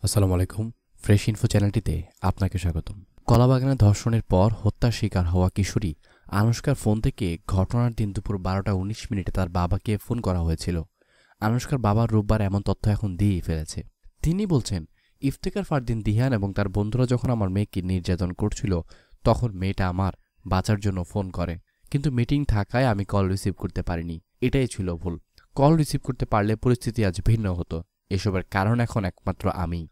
আসসালামু আলাইকুম। Fresh info চ্যানেলটিতে আপনাকে স্বাগতম। কলাবাগানে ধর্ষণের পর হত্যার শিকার হওয়া কিশোরী আনুশকার ফোন থেকে ঘটনার দিন দুপুর 12টা 19 মিনিটে তার বাবাকে ফোন করা হয়েছিল। আনুশকার বাবা রোববার এমন তথ্য এখন দিয়েই ফেলেছে। তিনি বলছেন, ইফতেখার ফারদিন দিহান এবং তার বন্ধুরা যখন আমার মেয়েকে নির্যাতন করছিল তখন মেয়েটা আমার বাঁচার জন্য ফোন করে, কিন্তু মিটিং থাকায় আমি কল রিসিভ করতে পারিনি। এটাই ছিল ভুল। কল রিসিভ করতে পারলে পরিস্থিতি আজ ভিন্ন হতো। এসবের কারণ এখন একমাত্র আমি।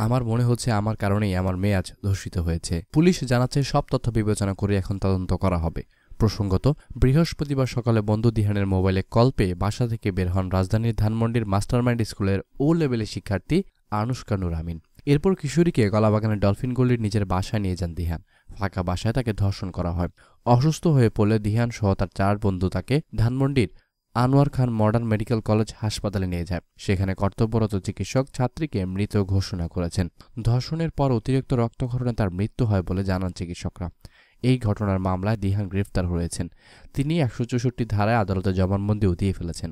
আমার মনে হচ্ছে আমার কারণেই আমার মেয়ে আজ ধর্ষিত হয়েছে। পুলিশ জানাচ্ছে সব তথ্য বিবেচনা করে এখন তদন্ত করা হবে। প্রসঙ্গত, বৃহস্পতিবার সকালে বন্ধু দিহানের মোবাইলে কল পেয়ে বাসা থেকে বের হন রাজধানীর ধানমন্ডির মাস্টারমাইন্ড স্কুলের ও লেভেলের শিক্ষার্থী আনুশকা নূর আমিন। এরপর কিশোরীকে কলাবাগানের ডলফিন গলির নিজের বাসায় নিয়ে যান দিহান। ফাঁকা বাসায় তাকে ধর্ষণ করা হয়। অসুস্থ হয়ে পড়লে দিহান সহ তার 4 বন্ধু তাকে ধানমন্ডির আনোয়ার খান মডার্ন মেডিকেল কলেজ হাসপাতালে নিয়ে যায়। সেখানে কর্তব্যরত চিকিৎসক ছাত্রীকে মৃত ঘোষণা করেছেন। ধর্ষণের পর অতিরিক্ত রক্তক্ষরণে তার মৃত্যু হয় বলে জানান চিকিৎসকরা। এই ঘটনার মামলায় দিহান গ্রেফতার হয়েছেন। তিনি 164 ধারায় আদালতে জবানবন্দিও দিয়ে ফেলেছেন।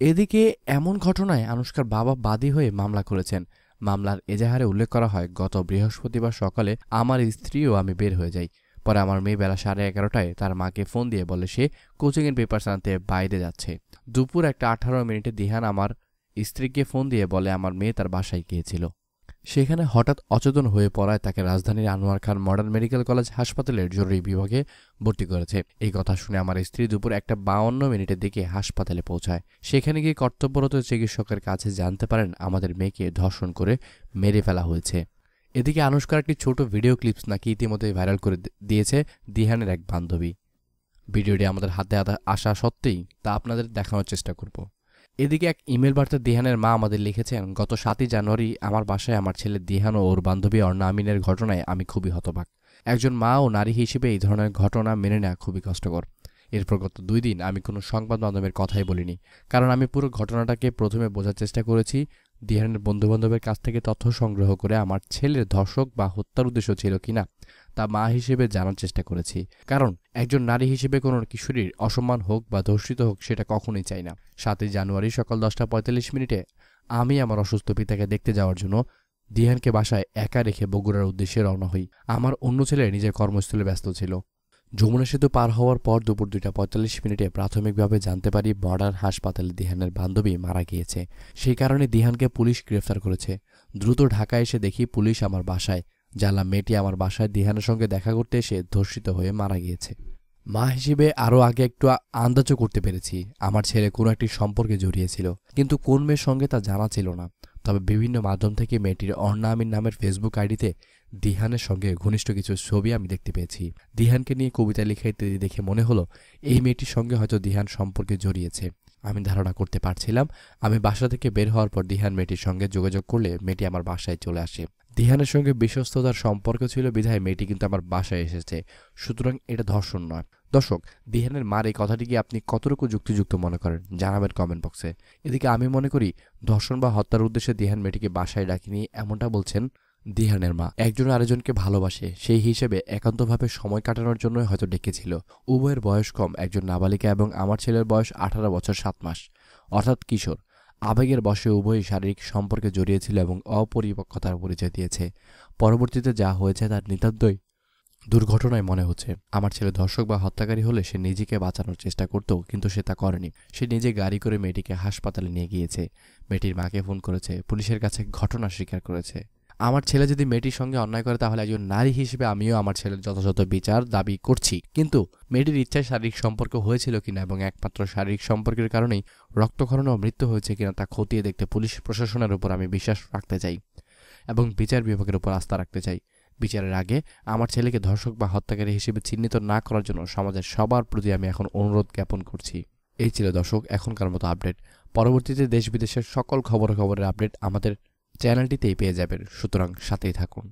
এদিকে এমন ঘটনায় আনুশকার বাবা বাদী হয়ে মামলা করেছেন। মামলার এজাহারে উল্লেখ করা হয়, গত বৃহস্পতিবার সকালে আমার স্ত্রী ও আমি বের হয়ে যাই। পরে আমার মেয়ে বেলা 11:30টায় তার মাকে ফোন দিয়ে বলে সে কোচিংয়ের পেপারস আনতে বাইরে যাচ্ছে। দুপুর 1:18 দিহান আমার স্ত্রীকে ফোন দিয়ে বলে আমার মেয়ে তার বাসায় গিয়েছিল। সেখানে হঠাৎ অচেতন হয়ে পড়ায় তাকে রাজধানীর আনোয়ার খান মডার্ন মেডিকেল কলেজ হাসপাতালের জরুরি বিভাগে ভর্তি করেছে। এই কথা শুনে আমার স্ত্রী দুপুর 1:52 দিকে হাসপাতালে পৌঁছায়। সেখানে গিয়ে কর্তব্যরত চিকিৎসকের কাছে জানতে পারেন আমাদের মেয়েকে ধর্ষণ করে মেরে ফেলা হয়েছে। এদিকে আনুশকার একটি ছোট ভিডিও ক্লিপস নাকি ইতিমধ্যে ভাইরাল করে দিয়েছে দিহানের এক বান্ধবী। ভিডিওটি আমাদের হাতে আসা সত্ত্বেই তা আপনাদের দেখানোর চেষ্টা করব। এদিকে এক ইমেল বার্তা দিহানের মা আমাদের লিখেছেন, গত 7 জানুয়ারি আমার বাসায় আমার ছেলে দিহান ও ওর বান্ধবী অর্ণা আমিনের ঘটনায় আমি খুবই হতবাক। একজন মা ও নারী হিসেবে এই ধরনের ঘটনা মেনে নেওয়া খুবই কষ্টকর। এরপর গত 2 দিন আমি কোনো সংবাদ মাধ্যমের কথাই বলিনি, কারণ আমি পুরো ঘটনাটাকে প্রথমে বোঝার চেষ্টা করেছি। দিহানের বন্ধুবান্ধবের কাছ থেকে তথ্য সংগ্রহ করে আমার ছেলের ধর্ষক বা হত্যার উদ্দেশ্য ছিল কিনা তা মা হিসেবে জানার চেষ্টা করেছি। কারণ একজন নারী হিসেবে কোনো কিশোরীর অসম্মান হোক বা ধর্ষিত হোক সেটা কখনোই চাই না। 7 জানুয়ারি সকাল 10:45 আমি আমার অসুস্থ পিতাকে দেখতে যাওয়ার জন্য দিহানকে বাসায় একা রেখে বগুড়ার উদ্দেশ্যে রওনা হই। আমার অন্য ছেলে নিজের কর্মস্থলে ব্যস্ত ছিল। যমুনা সেতু পার হওয়ার পর দুপুর 2:45 প্রাথমিকভাবে জানতে পারি মডার্ন হাসপাতালে দিহানের বান্ধবী মারা গিয়েছে। সেই কারণে দিহানকে পুলিশ গ্রেফতার করেছে। দ্রুত ঢাকা এসে দেখি পুলিশ আমার বাসায়। জানলাম মেয়েটি আমার বাসায় দিহানের সঙ্গে দেখা করতে এসে ধর্ষিত হয়ে মারা গিয়েছে। মা হিসেবে আরও আগে একটু আন্দাজও করতে পেরেছি আমার ছেলে কোনো একটি সম্পর্কে জড়িয়েছিল, কিন্তু কোন মেয়ের সঙ্গে তা জানা ছিল না। তবে বিভিন্ন মাধ্যম থেকে মেয়েটির অর্ণা আমিন নামের ফেসবুক আইডিতে দিহানের সঙ্গে ঘনিষ্ঠ কিছু ছবি আমি দেখতে পেয়েছি। দিহানকে নিয়ে কবিতা লিখে ইত্যাদি দেখে মনে হলো এই মেয়েটির সঙ্গে হয়তো দিহান সম্পর্কে জড়িয়েছে। আমি ধারণা করতে পারছিলাম। আমি বাসা থেকে বের হওয়ার পর দিহান মেয়েটির সঙ্গে যোগাযোগ করলে মেয়েটি আমার বাসায় চলে আসে। দিহানের সঙ্গে বিশ্বস্ততার সম্পর্ক ছিল বিধায় মেয়েটি কিন্তু আমার বাসায় এসেছে। সুতরাং এটা ধর্ষণ নয়। দর্শক, দিহানের মার এই কথাটিকে আপনি কতটুকু যুক্তিযুক্ত মনে করেন জানাবেন কমেন্ট বক্সে। এদিকে আমি মনে করি ধর্ষণ বা হত্যার উদ্দেশ্যে দিহান মেয়েটিকে বাসায় ডাকিনি, এমনটা বলছেন দিহানের মা। একজন আরেকজনকে ভালোবাসে, সেই হিসেবে একান্তভাবে সময় কাটানোর জন্যই হয়তো ডেকেছিল। উভয়ের বয়স কম, একজন নাবালিকা এবং আমার ছেলের বয়স 18 বছর 7 মাস, অর্থাৎ কিশোর। আবেগের বশে উভয়ই শারীরিক সম্পর্কে জড়িয়েছিল এবং অপরিপক্কতার পরিচয় দিয়েছে। পরবর্তীতে যা হয়েছে তার নিতান্তই দুর্ঘটনায় মনে হচ্ছে। আমার ছেলে ধর্ষক বা হত্যাকারী হলে সে নিজেকে বাঁচানোর চেষ্টা করত, কিন্তু সে তা করেনি। সে নিজে গাড়ি করে মেয়েটিকে হাসপাতালে নিয়ে গিয়েছে, মেয়েটির মাকে ফোন করেছে, পুলিশের কাছে ঘটনা স্বীকার করেছে। আমার ছেলে যদি মেয়েটির সঙ্গে অন্যায় করে তাহলে একজন নারী হিসেবে আমিও আমার ছেলের যথাযথ বিচার দাবি করছি। কিন্তু মেয়েটির ইচ্ছায় শারীরিক সম্পর্ক হয়েছিল কিনা এবং একমাত্র শারীরিক সম্পর্কের কারণেই রক্তক্ষরণ ও মৃত্যু হয়েছে কিনা তা খতিয়ে দেখতে পুলিশ প্রশাসনের উপর আমি বিশ্বাস রাখতে চাই এবং বিচার বিভাগের উপর আস্থা রাখতে চাই। বিচারের আগে আমার ছেলেকে ধর্ষক বা হত্যাকারী হিসেবে চিহ্নিত না করার জন্য সমাজের সবার প্রতি আমি এখন অনুরোধ জ্ঞাপন করছি। এই ছিল দর্শক এখনকার মতো আপডেট। পরবর্তীতে দেশ বিদেশের সকল খবরের আপডেট আমাদের চ্যানেলটিতেই পেয়ে যাবেন, সুতরাং সাথেই থাকুন।